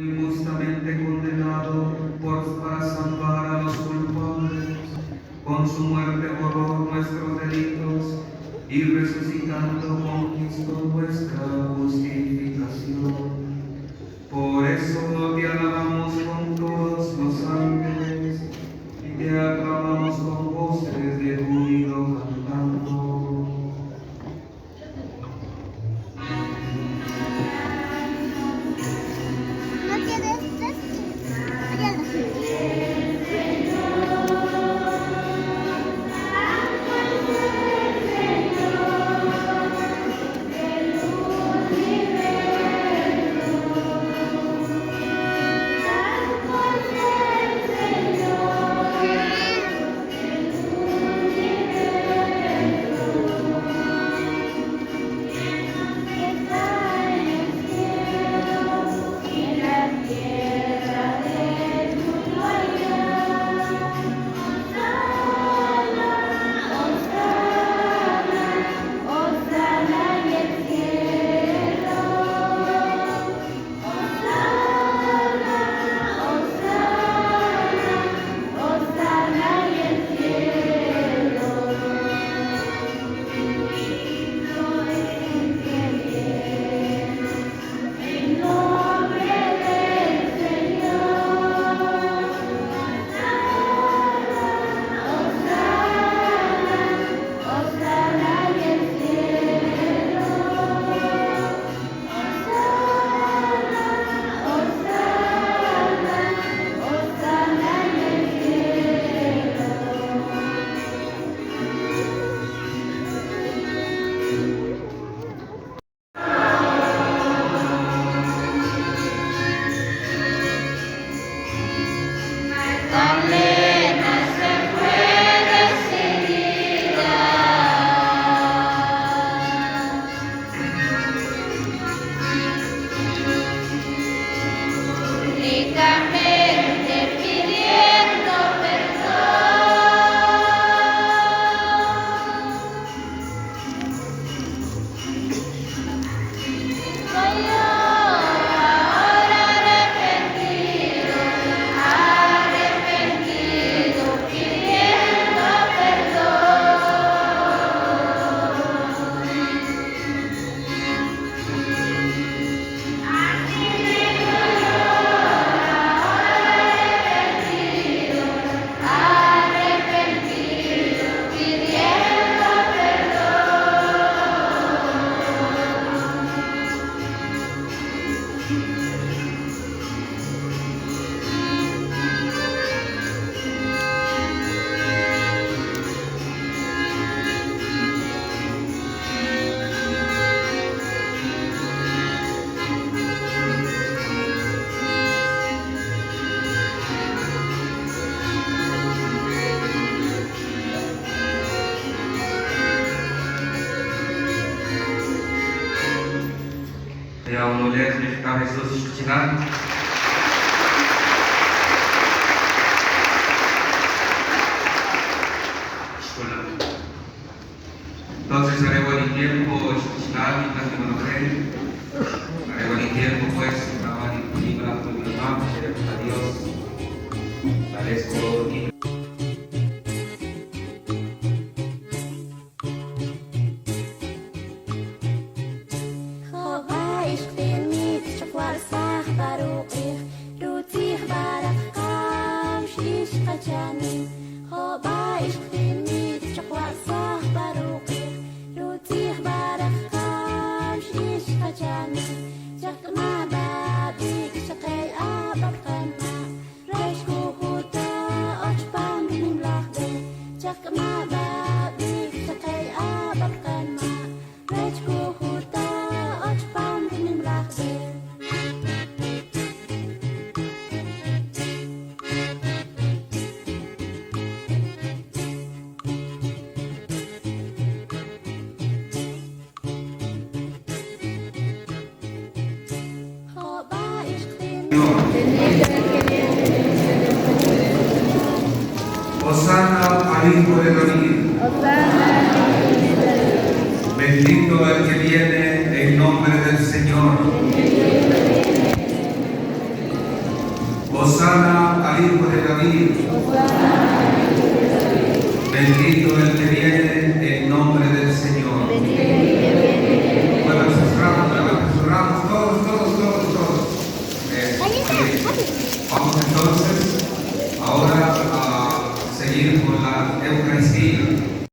Injustamente condenado para salvar a los culpables, con su muerte borró nuestros delitos y resucitando conquistó nuestra justificación. Por eso te alabamos con todos los ángeles y te aclamamos con voces de júbilo cantando. Yang mulia Tuhan Yesus Kristus. Entonces haré buen tiempo institucional y testimonio. Haré buen tiempo pues para disponible a tu hermano, a Dios. Agradezco y Hosana al Hijo de David. Bendito el que viene en nombre del Señor. Hosana al Hijo de David. Bendito el que viene en nombre del Señor. Bueno, cerramos todos. Vamos entonces ahora a seguir con la Eucaristía.